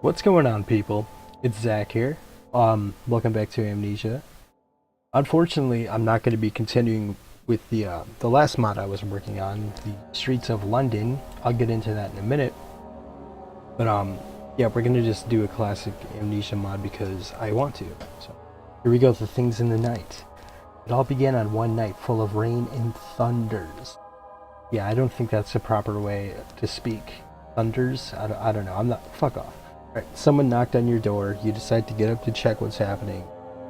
What's going on, people? It's Zach here. Welcome back to Amnesia. Unfortunately, I'm not going to be continuing with the last mod I was working on, the Streets of London. I'll get into that in a minute. But yeah, we're going to just do a classic Amnesia mod because I want to. So here we go. The things in the night. It all began on one night full of rain and thunders. Yeah, I don't think that's the proper way to speak. Thunders? I don't know. I'm not. Fuck off. Right, someone knocked on your door, you decide to get up to check what's happening.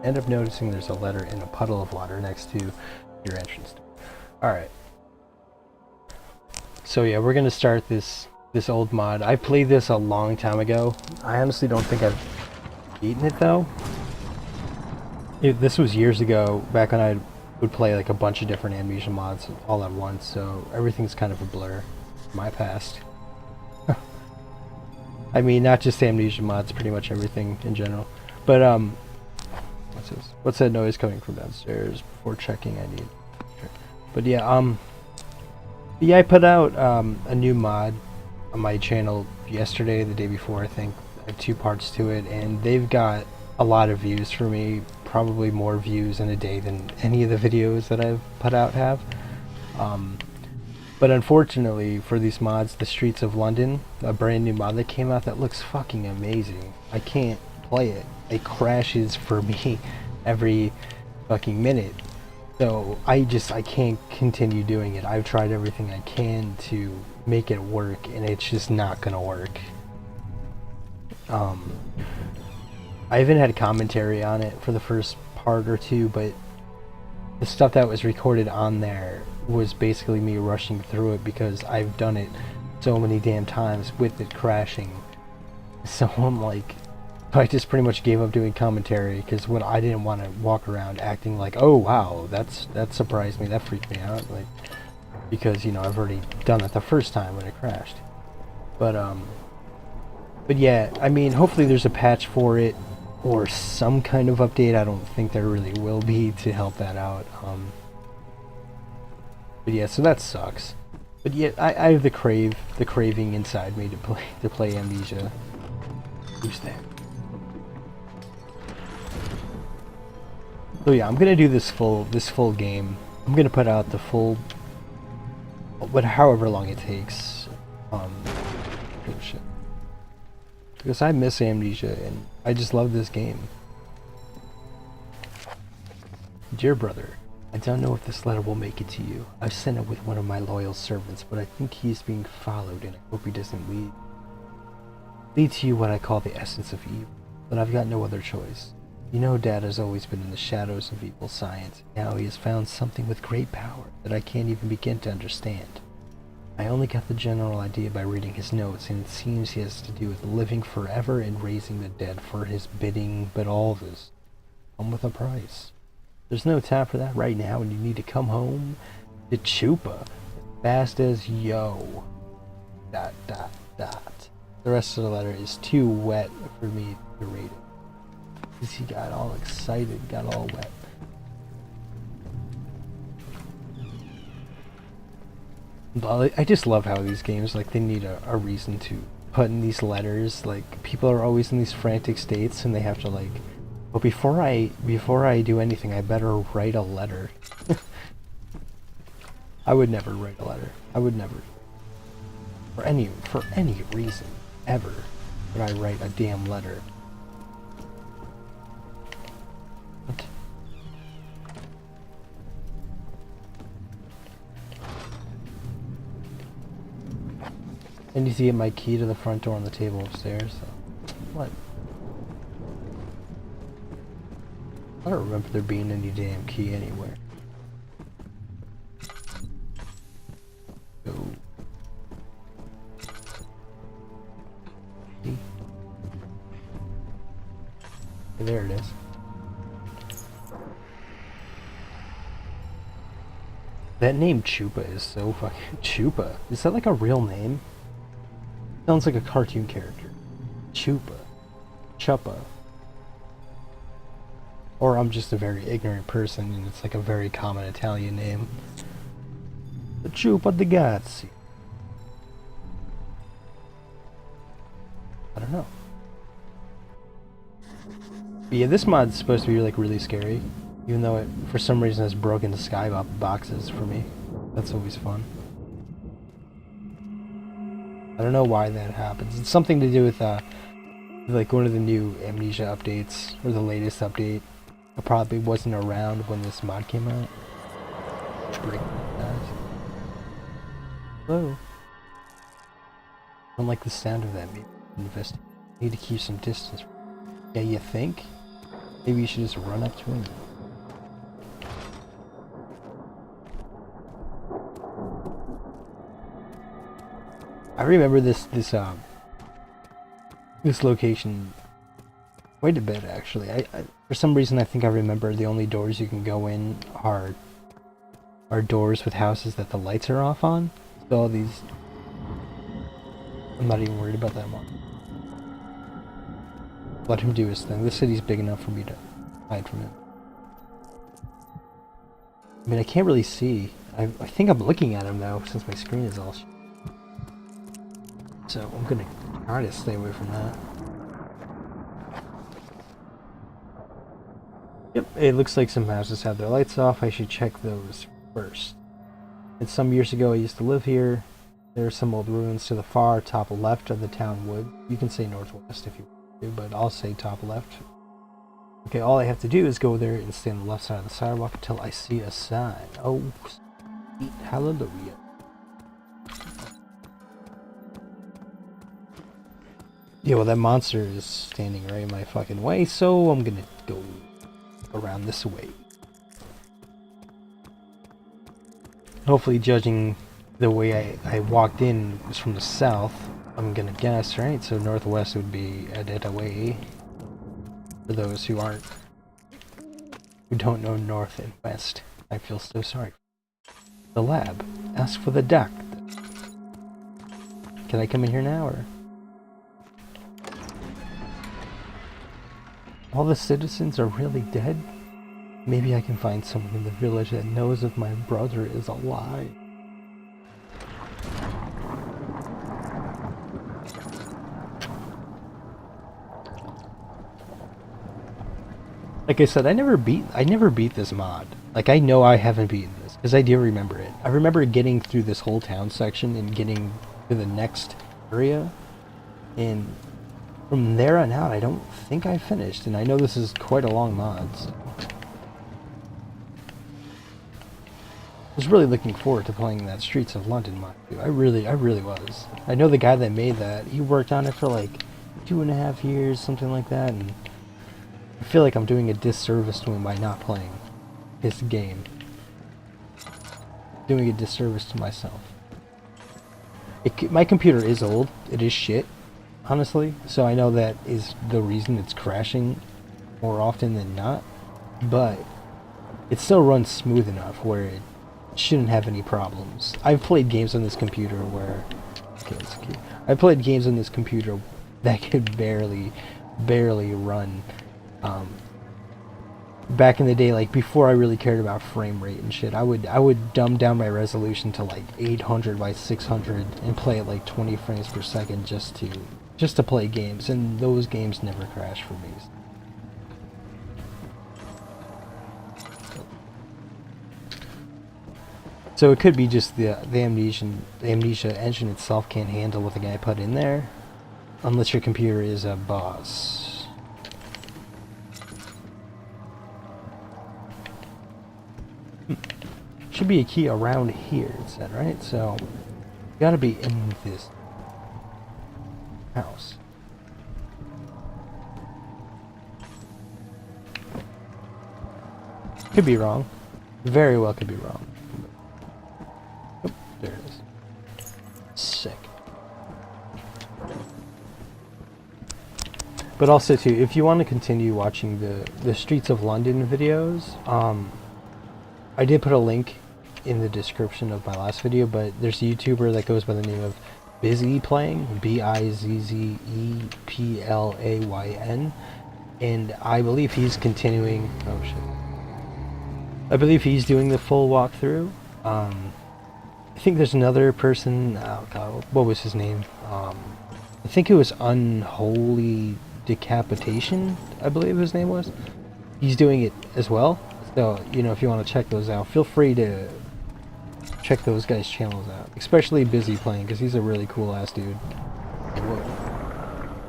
End up noticing there's a letter in a puddle of water next to your entrance door. Alright. So yeah, we're gonna start this old mod. I played this a long time ago. I honestly don't think I've beaten it though. This was years ago, back when I would play like a bunch of different Amnesia mods all at once, so everything's kind of a blur. My past. I mean, not just Amnesia mods, pretty much everything in general. But, what's this? What's that noise coming from downstairs? Before checking, I need... Sure. But yeah, yeah, I put out, a new mod on my channel yesterday, the day before, I think. I have 2 parts to it, and they've got a lot of views for me. Probably more views in a day than any of the videos that I've put out have. But unfortunately for these mods, the Streets of London, a brand new mod that came out that looks fucking amazing. I can't play it. It crashes for me every fucking minute. So I can't continue doing it. I've tried everything I can to make it work and it's just not gonna work. I even had commentary on it for the first part or 2, but the stuff that was recorded on there was basically me rushing through it because I've done it so many damn times with it crashing. So I'm like, I just pretty much gave up doing commentary because when I didn't want to walk around acting like, oh wow, that surprised me, that freaked me out, like, because you know I've already done it the first time when it crashed. But yeah, I mean, hopefully there's a patch for it or some kind of update. I don't think there really will be to help that out. But yeah, so that sucks. But yeah, I have the craving inside me to play Amnesia. Who's there? So yeah, I'm gonna do this full game. I'm gonna put out the full, however long it takes. Oh shit. Because I miss Amnesia and I just love this game. Dear brother, I don't know if this letter will make it to you. I've sent it with one of my loyal servants, but I think he is being followed and I hope he doesn't lead to you what I call the essence of evil. But I've got no other choice. You know Dad has always been in the shadows of evil science. Now he has found something with great power that I can't even begin to understand. I only got the general idea by reading his notes, and it seems he has to do with living forever and raising the dead for his bidding, but all this come with a price. There's no time for that right now, and you need to come home to Chupa fast as yo. ... The rest of the letter is too wet for me to read it. Because he got all excited, got all wet. But I just love how these games, like, they need a reason to put in these letters. Like, people are always in these frantic states, and they have to, like, but before I do anything, I better write a letter. I would never write a letter. I would never, for any reason ever, would I write a damn letter. What? I need to get my key to the front door on the table upstairs. So. What? I don't remember there being any damn key anywhere. Go. See? Okay, there it is. That name Chupa is so fucking... Chupa? Is that like a real name? Sounds like a cartoon character. Chupa. Chuppa. Or I'm just a very ignorant person and it's like a very common Italian name. The Chupa di Gazzi. I don't know. But yeah, this mod's supposed to be like really scary, even though it for some reason has broken the sky boxes for me. That's always fun. I don't know why that happens. It's something to do with like one of the new Amnesia updates or the latest update. It probably wasn't around when this mod came out. Hello. I don't like the sound of that. Maybe invest. Need to keep some distance. Yeah, you think? Maybe you should just run up to him. I remember this location quite a bit actually. I for some reason I think I remember the only doors you can go in are doors with houses that the lights are off on. So all these, I'm not even worried about that one. Let him do his thing. This city's big enough for me to hide from him. I mean, I can't really see. I think I'm looking at him though, since my screen is all so I'm gonna try to stay away from that. Yep, it looks like some houses have their lights off. I should check those first. And some years ago I used to live here. There are some old ruins to the far top left of the town wood. You can say northwest if you want to, but I'll say top left. Okay, all I have to do is go there and stay on the left side of the sidewalk until I see a sign. Oh, sweet hallelujah. Yeah, well that monster is standing right in my fucking way, so I'm gonna go around this way. Hopefully, judging the way I walked in was from the south, I'm gonna guess, right? So northwest would be a dead away. For those who don't know north and west, I feel so sorry. The lab. Ask for the duck. Can I come in here now, or? All the citizens are really dead? Maybe I can find someone in the village that knows if my brother is alive. Like I said, I never beat this mod. Like, I know I haven't beaten this, because I do remember it. I remember getting through this whole town section and getting to the next area, and from there on out, I don't think I finished, and I know this is quite a long mod, so. I was really looking forward to playing that Streets of London mod, too. I really was. I know the guy that made that, he worked on it for like 2.5 years, something like that, and I feel like I'm doing a disservice to him by not playing this game. Doing a disservice to myself. My computer is old. It is shit, honestly. So I know that is the reason it's crashing more often than not. But it still runs smooth enough where it shouldn't have any problems. I've played games on this computer where... Okay, it's cute. I've played games on this computer that could barely run. Back in the day, like before I really cared about frame rate and shit, I would dumb down my resolution to like 800 by 600 and play at like 20 frames per second just to play games, and those games never crash for me. So it could be just the Amnesia engine itself can't handle what the guy put in there, unless your computer is a boss. Should be a key around here, it said, right? So, gotta be in this house. Could be wrong. Very well could be wrong. Oh, there it is. Sick. But also too, if you want to continue watching the Streets of London videos, I did put a link in the description of my last video, but there's a YouTuber that goes by the name of Bizzy Playing, Bizzeplayyn, and I believe he's continuing. Oh shit! I believe he's doing the full walkthrough. I think there's another person. Oh god, what was his name? I think it was Unholy Decapitation, I believe his name was. He's doing it as well. So, you know, if you want to check those out, feel free to check those guys' channels out. Especially Busy Playing, because he's a really cool ass dude.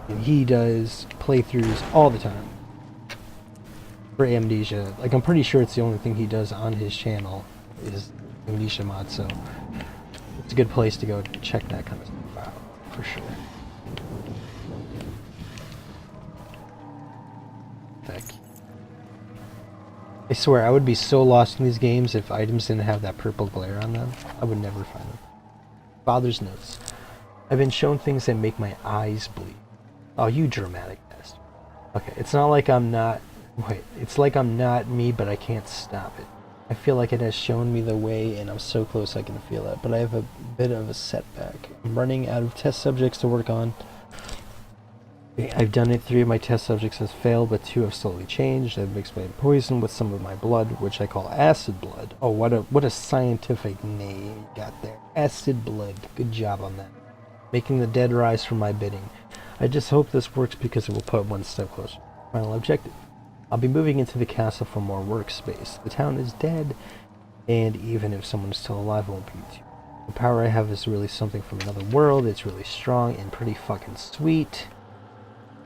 And he does playthroughs all the time for Amnesia. Like, I'm pretty sure it's the only thing he does on his channel is Amnesia mod, so it's a good place to go check that kind of stuff out, for sure. Heck. I swear, I would be so lost in these games if items didn't have that purple glare on them. I would never find them. Father's notes. I've been shown things that make my eyes bleed. Oh, you dramatic bastard. Okay, it's not like I'm not... Wait, it's like I'm not me, but I can't stop it. I feel like it has shown me the way, and I'm so close I can feel it, but I have a bit of a setback. I'm running out of test subjects to work on. I've done it. 3 of my test subjects have failed, but 2 have slowly changed. I've mixed my poison with some of my blood, which I call acid blood. Oh, what a scientific name you got there. Acid blood. Good job on that. Making the dead rise from my bidding. I just hope this works because it will put one step closer to my final objective. I'll be moving into the castle for more workspace. The town is dead, and even if someone is still alive, it won't be too. The power I have is really something from another world. It's really strong and pretty fucking sweet.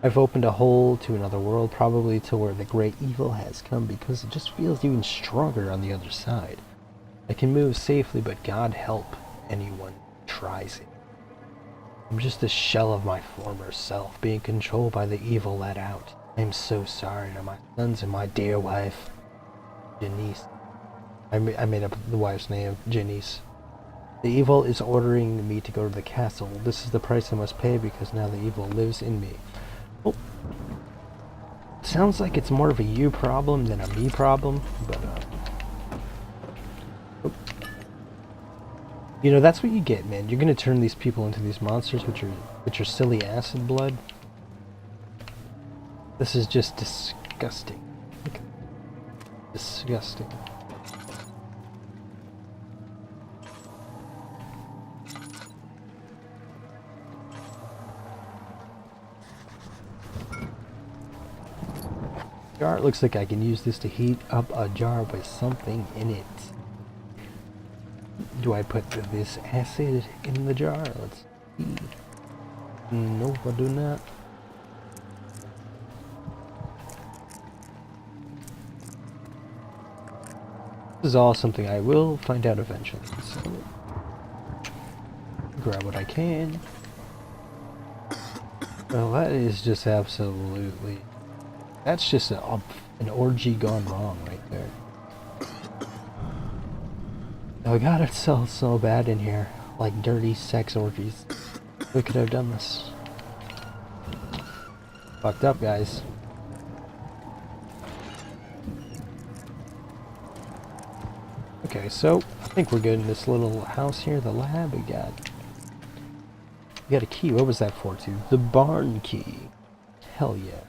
I've opened a hole to another world, probably to where the great evil has come, because it just feels even stronger on the other side. I can move safely, but God help anyone who tries it. I'm just a shell of my former self, being controlled by the evil let out. I'm so sorry to my sons and my dear wife, Janice. I made up the wife's name, Janice. The evil is ordering me to go to the castle. This is the price I must pay because now the evil lives in me. Oh. Sounds like it's more of a you problem than a me problem, but oh. You know, that's what you get, man. You're gonna turn these people into these monsters with your silly acid blood. This is just disgusting. Disgusting. Jar, it looks like I can use this to heat up a jar with something in it. Do I put this acid in the jar? Let's see. No, I do not. This is all something I will find out eventually. So, grab what I can. Well, that is just absolutely... That's just an orgy gone wrong right there. Oh god, it smells so bad in here. Like dirty sex orgies. We could have done this. Fucked up, guys. Okay, so I think we're good in this little house here, the lab. We got a key. What was that for, too? The barn key. Hell yeah.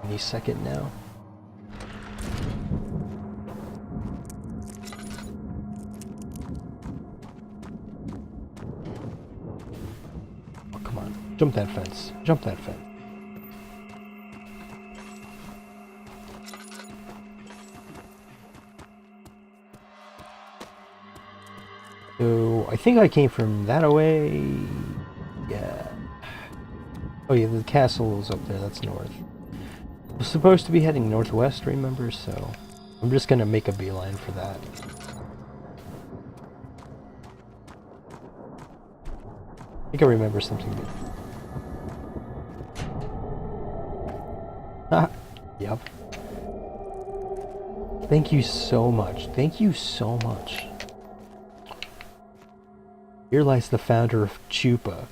Any second now. Oh, come on. Jump that fence. Jump that fence. So, I think I came from that away. Yeah. Oh yeah, the castle is up there. That's north. I was supposed to be heading northwest, remember? So, I'm just gonna make a beeline for that. I think I remember something good. Ah, yep. Thank you so much. Thank you so much. Here lies the founder of Chupa.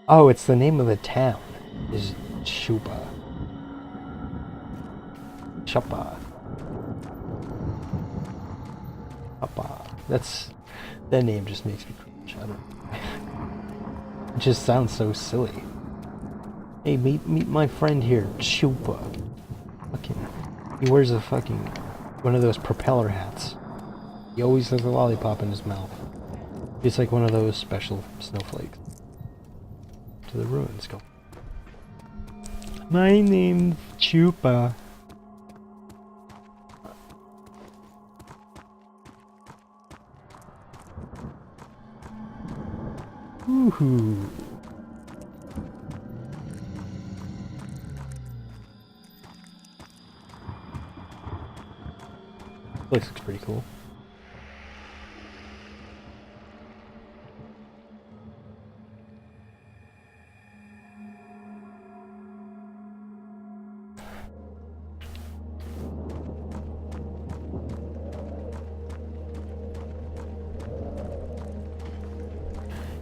Oh, it's the name of the town. Is Chupa. Chupa. Chupa. That name just makes me cringe. I don't know. It just sounds so silly. Hey, meet my friend here, Chupa. Fucking, he wears a fucking one of those propeller hats. He always has a lollipop in his mouth. It's like one of those special snowflakes. To the ruins, go. My name's Chupa. Woohoo. Place looks pretty cool.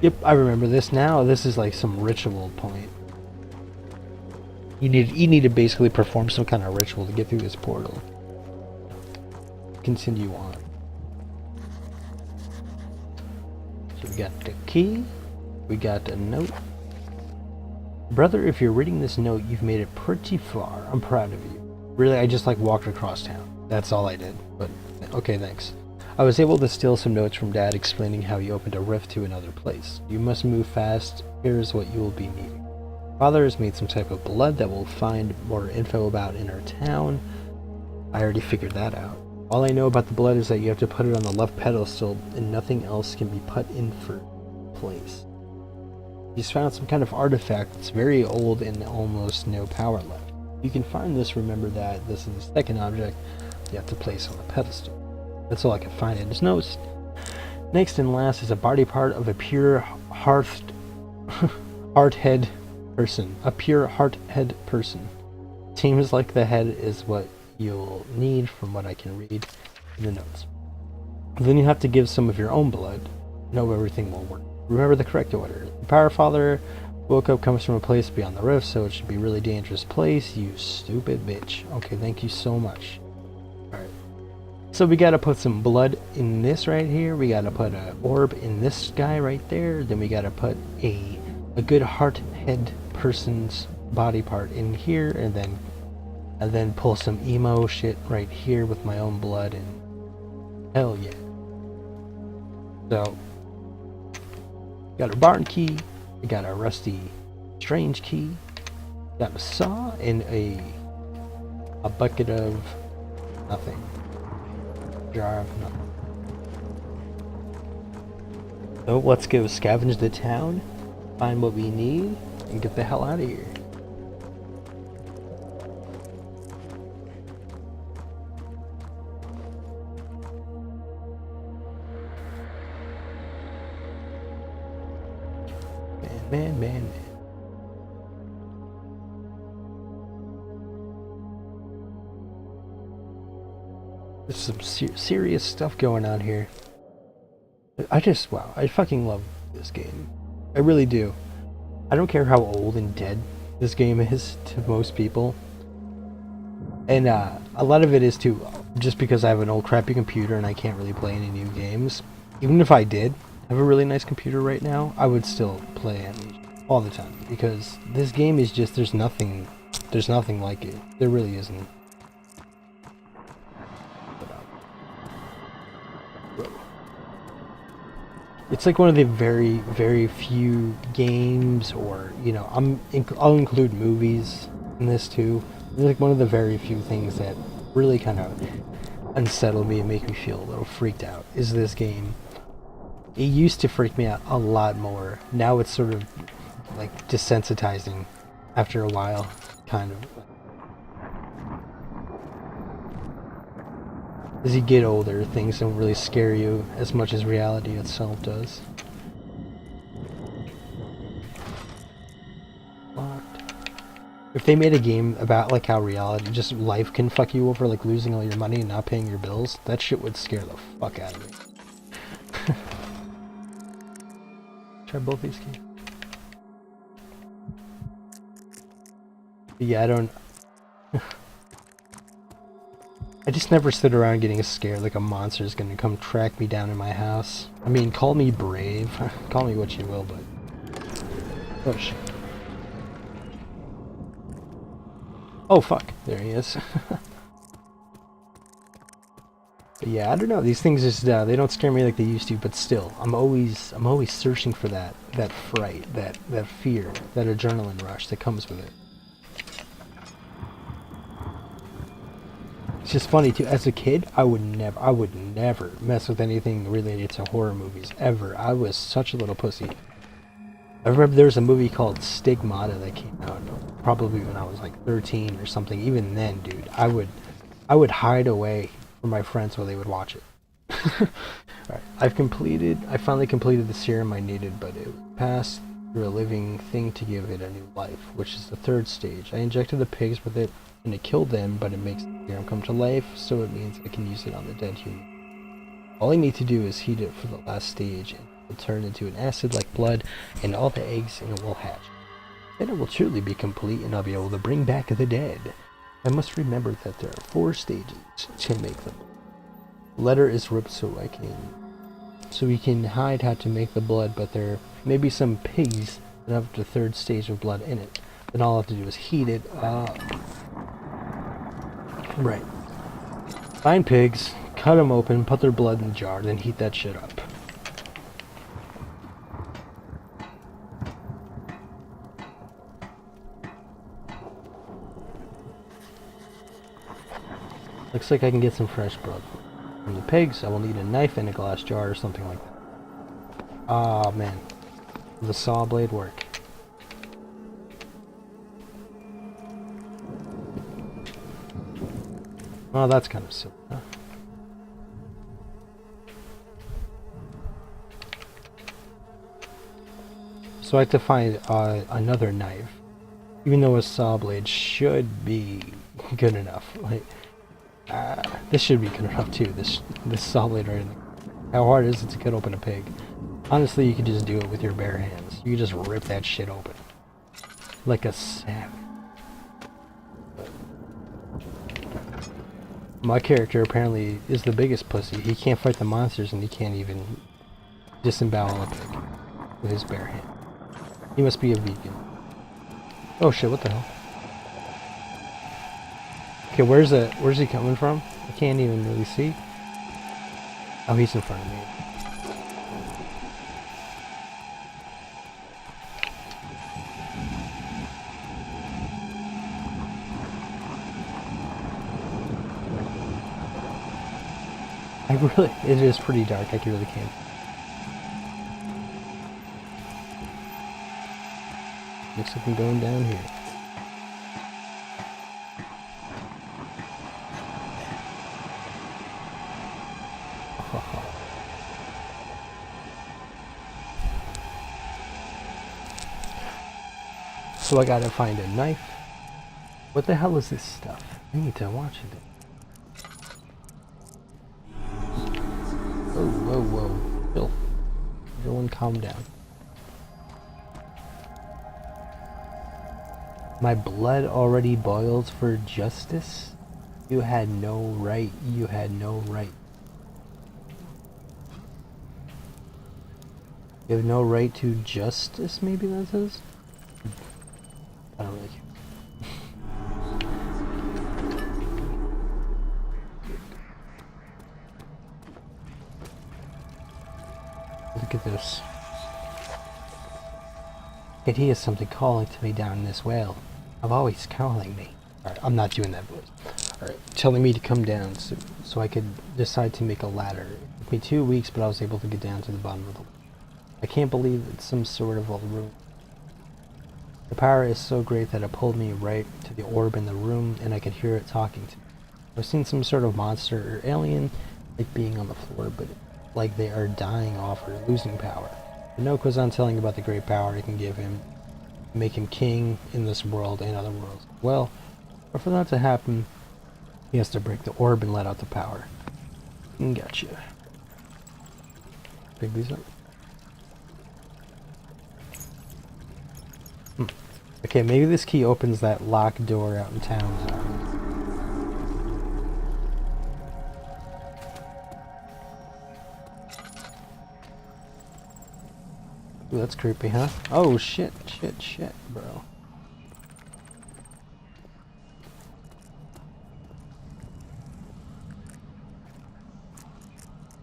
Yep, I remember this now. This is like some ritual point. You need to basically perform some kind of ritual to get through this portal. Continue on. So we got the key. We got a note. Brother, if you're reading this note, you've made it pretty far. I'm proud of you. Really, I just like walked across town. That's all I did. But okay, thanks. I was able to steal some notes from Dad explaining how he opened a rift to another place. You must move fast. Here's what you will be needing. Father has made some type of blood that we'll find more info about in our town. I already figured that out. All I know about the blood is that you have to put it on the left pedestal and nothing else can be put in for place. He's found some kind of artifact that's very old and almost no power left. You can find this, remember that this is the second object you have to place on the pedestal. That's all I can find in his notes. Next and last is a body part of a pure heart-head person. A pure heart-head person. Seems like the head is what you'll need from what I can read in the notes. Then you have to give some of your own blood. Know everything will work. Remember the correct order. The Power Father woke up comes from a place beyond the rift, so it should be a really dangerous place. You stupid bitch. Okay, thank you so much. Alright. So we gotta put some blood in this right here. We gotta put an orb in this guy right there. Then we gotta put a good heart head person's body part in here, and then pull some emo shit right here with my own blood, and hell yeah. So got a barn key, we got a rusty strange key, got a saw, and a bucket of nothing. Jar of nothing. So let's go scavenge the town, find what we need, and get the hell out of here. Man. There's some serious stuff going on here. Wow, I fucking love this game. I really do. I don't care how old and dead this game is to most people. And a lot of it is too, just because I have an old crappy computer and I can't really play any new games. Even if I did have a really nice computer right now, I would still play Amnesia all the time, because this game is just, there's nothing like it. There really isn't. It's like one of the very few games, or I'll include movies in this too. It's like one of the very few things that really kind of unsettle me and make me feel a little freaked out is this game. It used to freak me out a lot more. Now it's sort of like desensitizing after a while, kind of. As you get older, things don't really scare you as much as reality itself does. Locked. If they made a game about like how reality, just life can fuck you over, like losing all your money and not paying your bills, that shit would scare the fuck out of me. Try both these keys. Yeah, I don't... I just never sit around getting scared like a monster is gonna come track me down in my house. I mean, call me brave, call me what you will, but Oh shit. Oh fuck, there he is. But yeah, I don't know, these things just, they don't scare me like they used to, but still, I'm always searching for that fright, that fear, that adrenaline rush that comes with it. It's just funny too, as a kid, I would never mess with anything related to horror movies, ever. I was such a little pussy. I remember there was a movie called Stigmata that came out probably when I was like 13 or something. Even then, dude, I would hide away from my friends while they would watch it. Alright, I finally completed the serum I needed, but it passed through a living thing to give it a new life, which is the third stage. I injected the pigs with it, and it killed them, but it makes the serum come to life, so it means I can use it on the dead human. All I need to do is heat it for the last stage, and it will turn into an acid like blood, and all the eggs in it will hatch. Then it will truly be complete, and I'll be able to bring back the dead. I must remember that there are 4 stages to make them. The letter is ripped so we can hide how to make the blood, but there may be some pigs that have the 3rd stage of blood in it. Then all I have to do is heat it up. Right. Find pigs, cut them open, put their blood in the jar, then heat that shit up. Looks like I can get some fresh blood. From the pigs, I will need a knife and a glass jar or something like that. Ah, man. Will the saw blade work? Oh, that's kind of silly, huh? So I have to find another knife. Even though a saw blade should be good enough. Like, this should be good enough too. This saw blade right in there. How hard is it to cut open a pig? Honestly, you could just do it with your bare hands. You could just rip that shit open. Like a savage. My character apparently is the biggest pussy. He can't fight the monsters and he can't even disembowel a pig with his bare hand. He must be a vegan. Oh shit, what the hell? Okay, where's he coming from? I can't even really see. Oh, he's in front of me. It is pretty dark, I really can't. Looks like I'm going down here. So I gotta find a knife. What the hell is this stuff? I need to watch it. Whoa, whoa, whoa. Chill. Everyone calm down. My blood already boils for justice? You had no right. You had no right. You have no right to justice, maybe that says? I don't really care. Look at this. It is something calling to me down in this well. I'm always calling me. Alright, I'm not doing that voice. Alright, telling me to come down so I could decide to make a ladder. It took me 2 weeks, but I was able to get down to the bottom of the lake. I can't believe it's some sort of a room. The power is so great that it pulled me right to the orb in the room, and I could hear it talking to me. I've seen some sort of monster or alien, like being on the floor, but like they are dying off or losing power. Inoue goes on telling about the great power it can give him, make him king in this world and other worlds. Well, but for that to happen, he has to break the orb and let out the power. Gotcha. Pick these up. Okay, maybe this key opens that locked door out in town. Ooh, that's creepy, huh? Oh, shit, bro.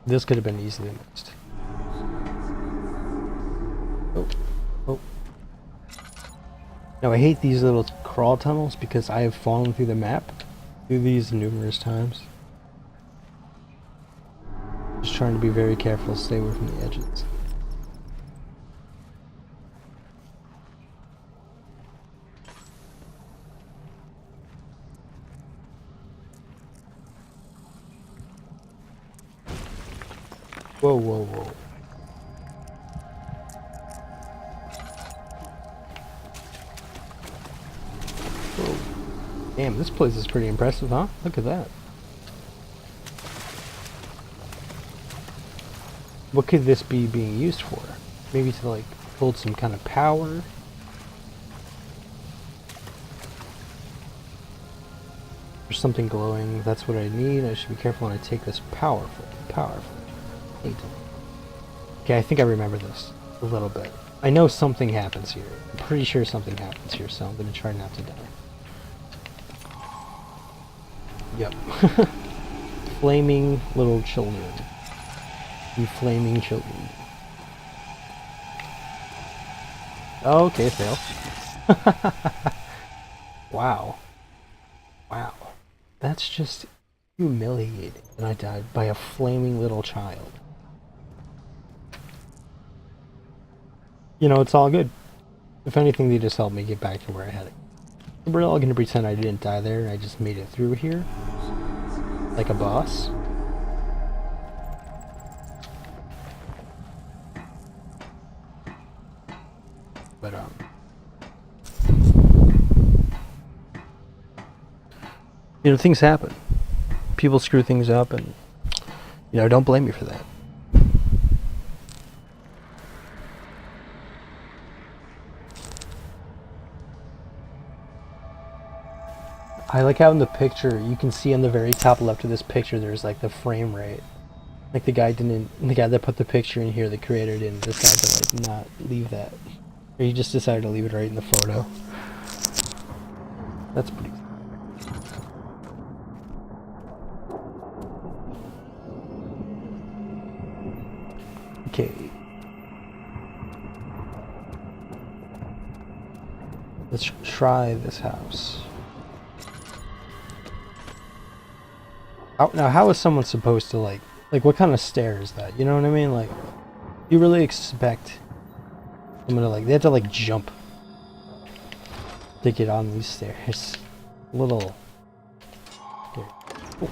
This could have been easily missed. Oh, oh. Now, I hate these little crawl tunnels because I have fallen through the map through these numerous times. Just trying to be very careful, stay away from the edges. Whoa, whoa, whoa. Whoa. Damn, this place is pretty impressive, huh? Look at that. What could this be being used for? Maybe to, like, hold some kind of power? There's something glowing. That's what I need. I should be careful when I take this powerful. Okay, I think I remember this a little bit. I know something happens here. I'm pretty sure something happens here, so I'm gonna try not to die. Yep. Flaming little children. You flaming children. Oh, okay, fail. Wow. Wow. That's just humiliating. And I died by a flaming little child. You know, it's all good. If anything, they just helped me get back to where I had it. We're all gonna pretend I didn't die there and I just made it through here. Like a boss. But, you know, things happen. People screw things up and, you know, don't blame me for that. I like how in the picture, you can see on the very top left of this picture, there's like the frame rate. Like the guy that put the picture in here, the creator didn't decide to like not leave that. Or he just decided to leave it right in the photo. That's pretty cool. Okay. Let's try this house. Now, how is someone supposed to, like, what kind of stair is that? You know what I mean? Like, you really expect someone to, like, they have to, like, jump to get on these stairs. A little scary. Oh.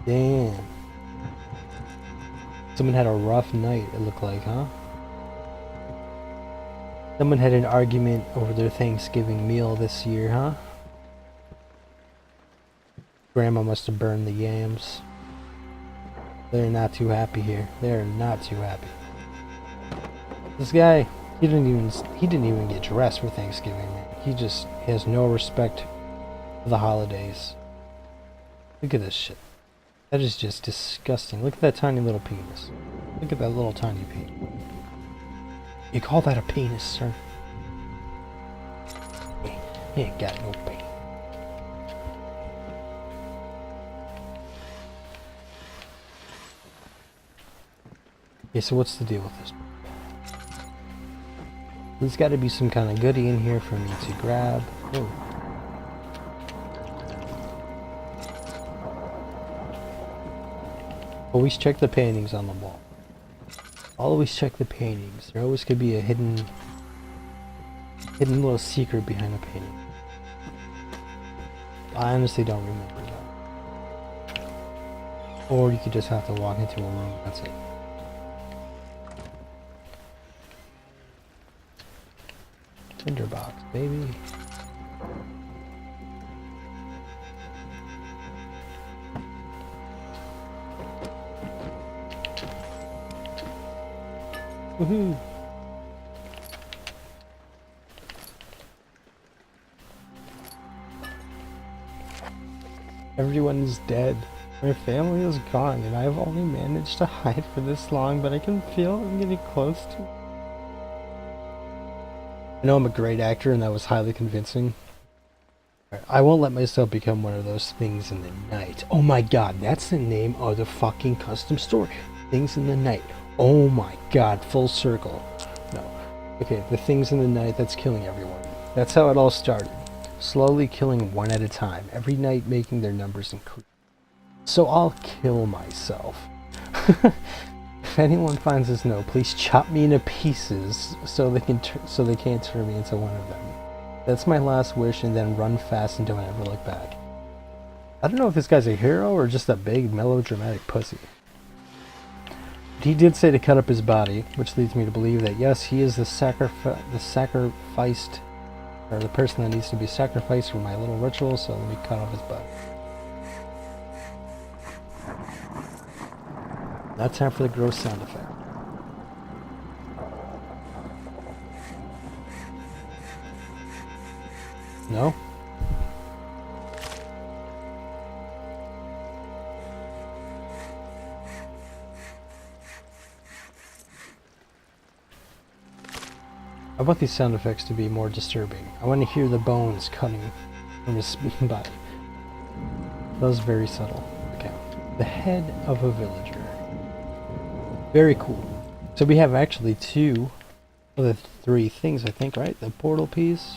Damn. Someone had a rough night, it looked like, huh? Someone had an argument over their Thanksgiving meal this year, huh? Grandma must have burned the yams. They're not too happy here. They're not too happy. This guy, he didn't even get dressed for Thanksgiving, man. He has no respect for the holidays. Look at this shit. That is just disgusting. Look at that tiny little penis. Look at that little tiny penis. You call that a penis, sir? He ain't got no penis. Okay, so what's the deal with this? There's got to be some kind of goodie in here for me to grab. Oh. Always check the paintings on the wall. Always check the paintings. There always could be a hidden little secret behind a painting. I honestly don't remember that. Or you could just have to walk into a room. That's it. Tinderbox, baby. Woohoo! Everyone is dead. My family is gone, and I've only managed to hide for this long, but I can feel I'm getting close to... I know I'm a great actor, and that was highly convincing. I won't let myself become one of those things in the night. Oh my god, that's the name of the fucking custom store. Things in the night. Oh my god, full circle. No. Okay, the things in the night that's killing everyone. That's how it all started. Slowly killing one at a time, every night making their numbers increase. So I'll kill myself. If anyone finds this note, please chop me into pieces so they can't turn me into one of them. That's my last wish, and then run fast and don't ever look back. I don't know if this guy's a hero or just a big melodramatic pussy. But he did say to cut up his body, which leads me to believe that yes, he is the sacrificed, or the person that needs to be sacrificed for my little ritual, so let me cut off his body. Now time for the gross sound effect. No? I want these sound effects to be more disturbing. I want to hear the bones cutting from his body. That was very subtle. Okay. The head of a villager. Very cool. So we have actually two of the three things, I think, right? The portal piece,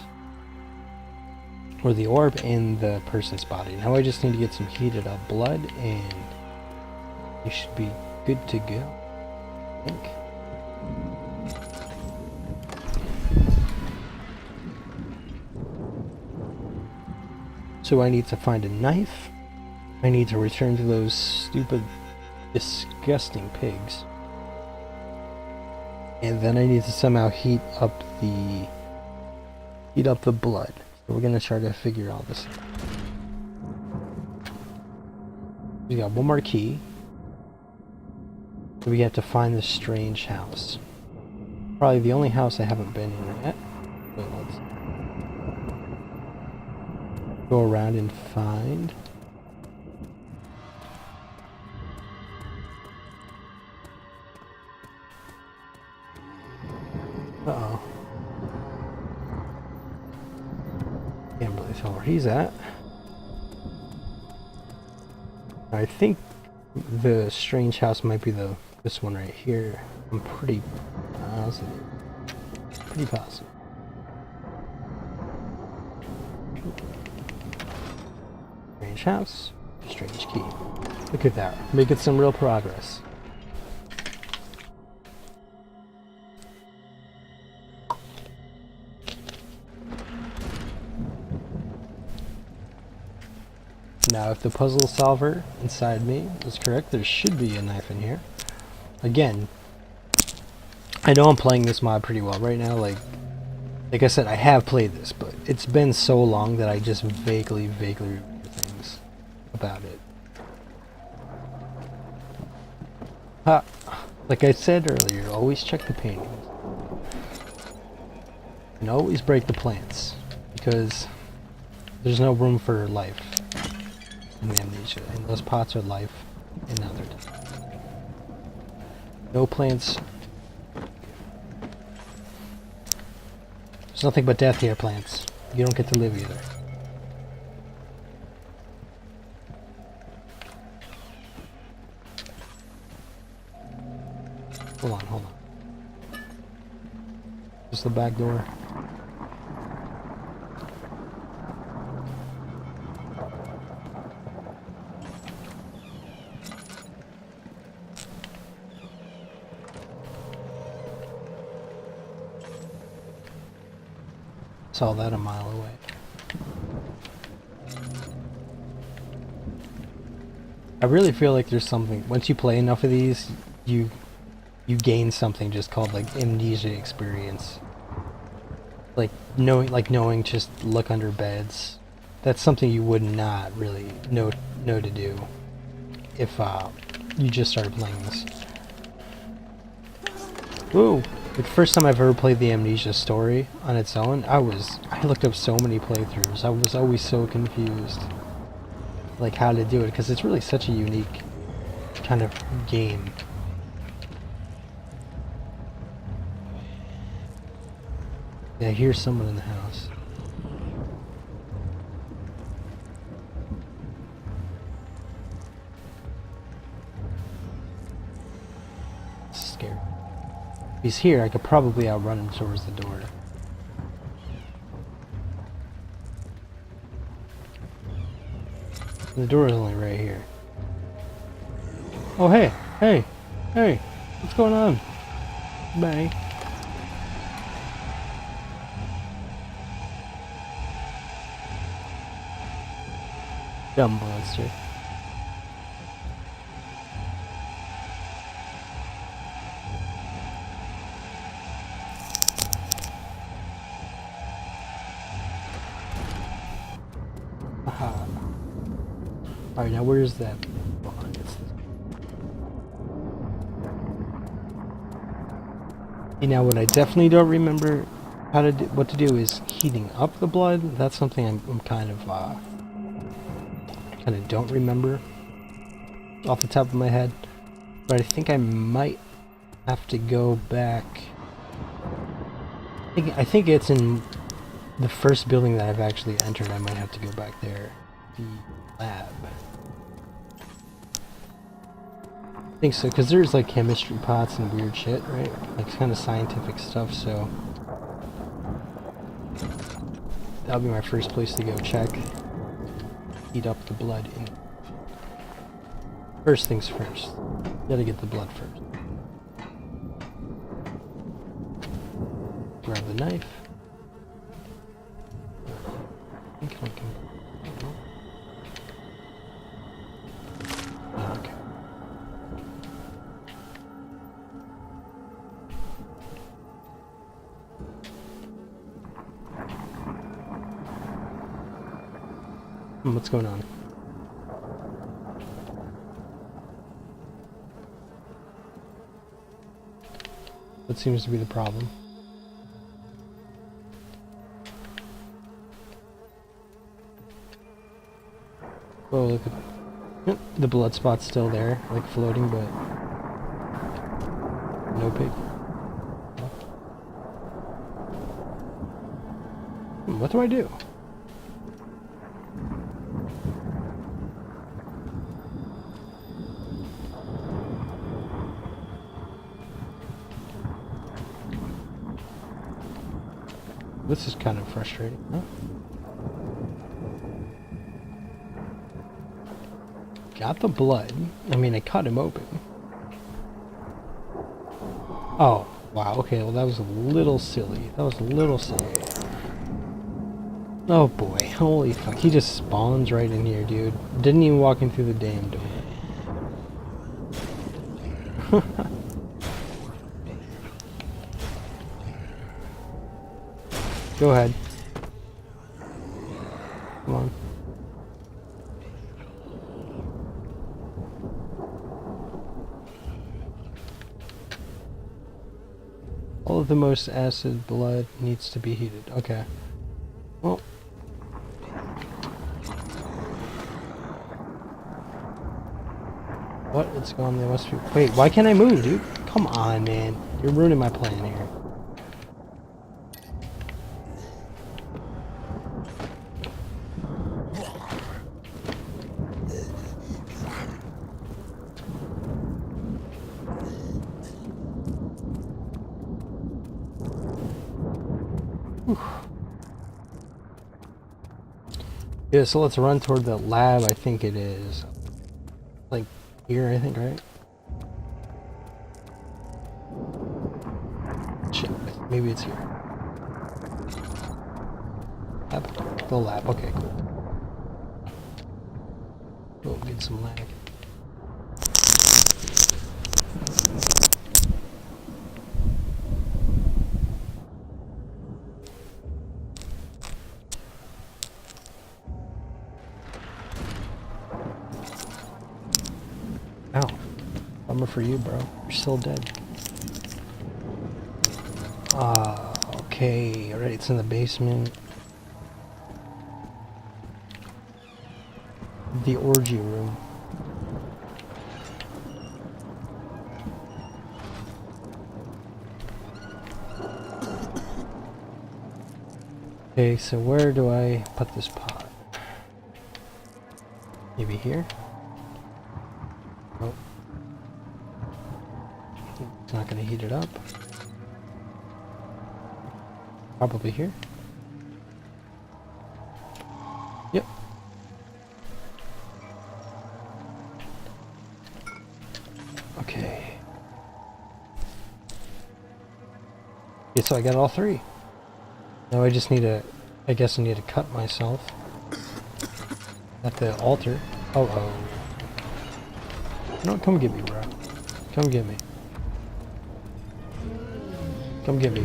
or the orb, and the person's body. Now I just need to get some heated up blood, and you should be good to go, I think. So I need to find a knife. I need to return to those stupid, disgusting pigs. And then I need to somehow heat up the blood. So we're gonna try to figure all this out. We got one more key. So we have to find this strange house. Probably the only house I haven't been in yet. So let's go around and find. Uh-oh. Can't really tell where he's at. I think the strange house might be this one right here. I'm pretty positive. Pretty positive. Strange house, strange key. Look at that. Making some real progress. Now, if the puzzle solver inside me is correct, there should be a knife in here. Again, I know I'm playing this mod pretty well right now. Like I said, I have played this, but it's been so long that I just vaguely remember things about it. Like I said earlier, always check the paintings. And always break the plants, because there's no room for life in Amnesia, and those pots are life, and now they're dead. No plants. There's nothing but death here, plants. You don't get to live either. Hold on. Just the back door. Saw that a mile away. I really feel like there's something, once you play enough of these, you gain something just called like amnesia experience. Like knowing just look under beds. That's something you would not really know to do if you just started playing this. Whoa! The first time I've ever played the Amnesia story on its own, I looked up so many playthroughs. I was always so confused. like how to do it, because it's really such a unique kind of game. Yeah, here's someone in the house. It's scary. If he's here, I could probably outrun him towards the door. The door is only right here. Oh, hey! Hey! Hey! What's going on? Bye. Dumb monster. Aha. Alright, now where's that? Now, what I definitely don't remember how to do, what to do is heating up the blood. That's something I'm kind of don't remember off the top of my head. But I think I might have to go back. I think it's in the first building that I've actually entered. I might have to go back there. The lab. I think so, because there's like chemistry pots and weird shit, right? Like kind of scientific stuff, so that'll be my first place to go check. Heat up the blood in. First things first. Gotta get the blood first. Grab the knife. I think I can. Okay. What's going on? What seems to be the problem? Oh, look at the blood spot's still there, like floating, but no pig. What do I do? This is kind of frustrating, huh? Got the blood. I mean, I cut him open. Oh, wow. Okay, well, that was a little silly. That was a little silly. Oh, boy. Holy fuck. He just spawns right in here, dude. Didn't even walk in through the damn door. Go ahead. Come on. All of the most acid blood needs to be heated. Okay. Well. What? It's gone. There must be. Wait, why can't I move, dude? Come on, man. You're ruining my plan here. Yeah, so let's run toward the lab. I think it is like here, I think, right? Shit, maybe it's here. Lab? The lab, okay, cool. Oh, get some lag. Ow. Bummer for you, bro. You're still dead. Okay. Alright, it's in the basement. the orgy room. Okay, so where do I put this pot? Maybe here? Nope. It's not gonna heat it up. Probably here. Yep. Okay. Okay, so I got all three. Now I just need to, I guess I need to cut myself at the altar. Oh. No, come get me, bro. Come get me. Come get me.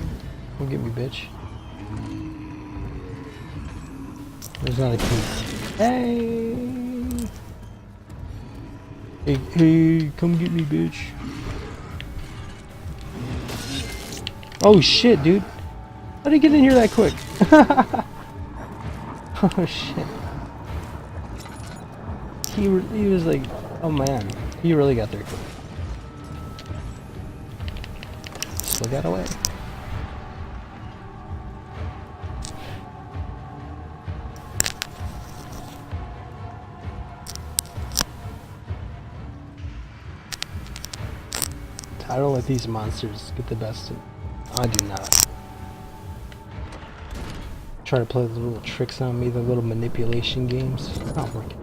Come get me, bitch. There's not a key. Hey! Hey, come get me, bitch. Oh shit, dude. How did he get in here that quick? Oh shit. He was like, oh man. He really got there quick. Still got away. I don't let these monsters get the best of me. I do not. Try to play the little tricks on me, the little manipulation games. It's not working.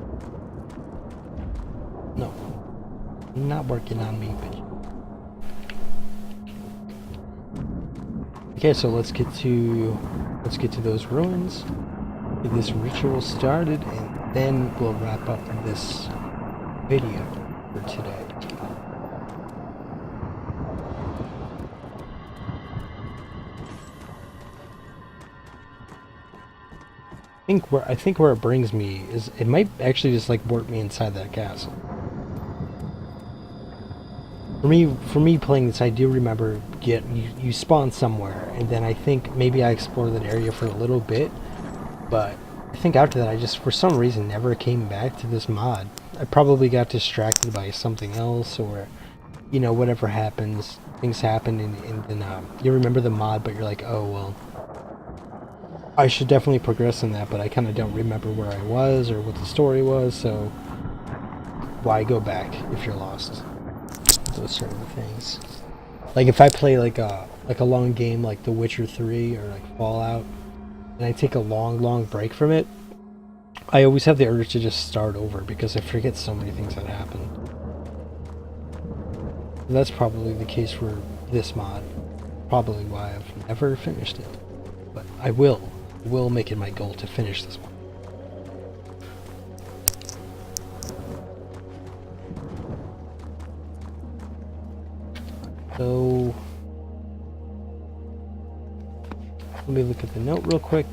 No. Not working on me, bitch. Okay, so let's get to those ruins. Get this ritual started, and then we'll wrap up this video for today. I think where it brings me is it might actually just like warp me inside that castle. For me playing this, I do remember you spawn somewhere, and then I think maybe I explored that area for a little bit, but I think after that I just for some reason never came back to this mod. I probably got distracted by something else, or you know, whatever happens, things happen, and then you remember the mod, but you're like, oh well. I should definitely progress in that, but I kind of don't remember where I was or what the story was, so why go back if you're lost? Those sort of things. Like if I play like a long game like The Witcher 3 or like Fallout, and I take a long break from it, I always have the urge to just start over because I forget so many things that happened. And that's probably the case for this mod. Probably why I've never finished it. But I will make it my goal to finish this one. So let me look at the note real quick.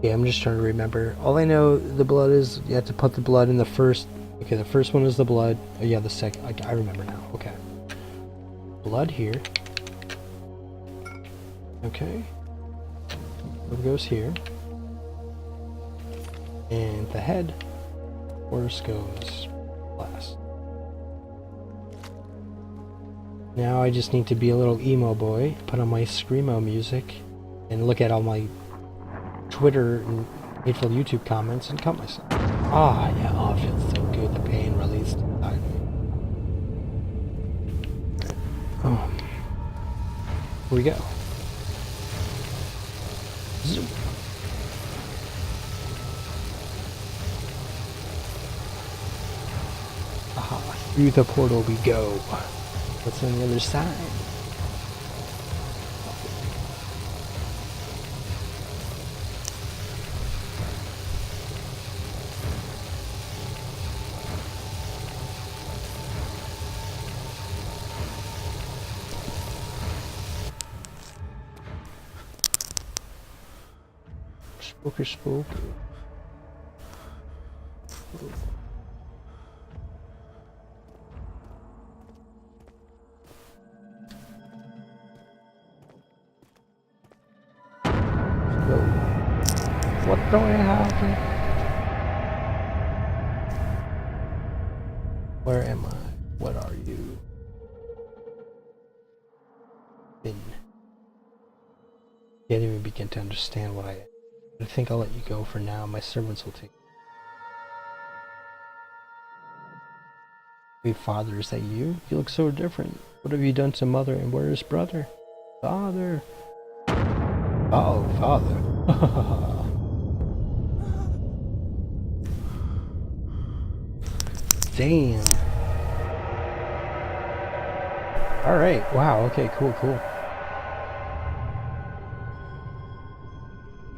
Yeah, I'm just trying to remember. All I know, the blood is, you have to put the blood in the first. Okay, the first one is the blood. Oh yeah, the second. I remember now. Okay. Blood here. Okay. It goes here. And the head, of course, goes last. Now I just need to be a little emo boy, put on my screamo music, and look at all my Twitter and hateful YouTube comments and cut myself. Ah, yeah, oh, it feels so good. The pain released inside me. Oh. Here we go. Zoom. Aha, through the portal we go. What's on the other side? Spooker spook. So, what do I have here? Where am I? What are you? Can't even begin to understand what I am. I think I'll let you go for now. My servants will take. Hey, father, is that you? You look so different. What have you done to mother, and where is brother? Father. Uh-oh, father. Damn. Alright, wow, okay, cool.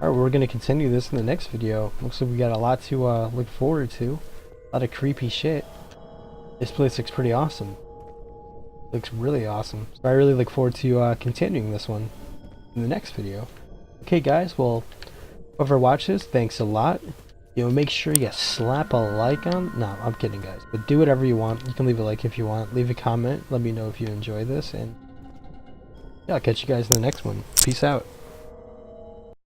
Alright, we're gonna continue this in the next video. Looks like we got a lot to look forward to. A lot of creepy shit. This place looks pretty awesome. Looks really awesome. So I really look forward to continuing this one in the next video. Okay guys, well, whoever watches, thanks a lot. You know, make sure you slap a like on. No, I'm kidding, guys. But do whatever you want. You can leave a like if you want. Leave a comment. Let me know if you enjoy this. And yeah, I'll catch you guys in the next one. Peace out.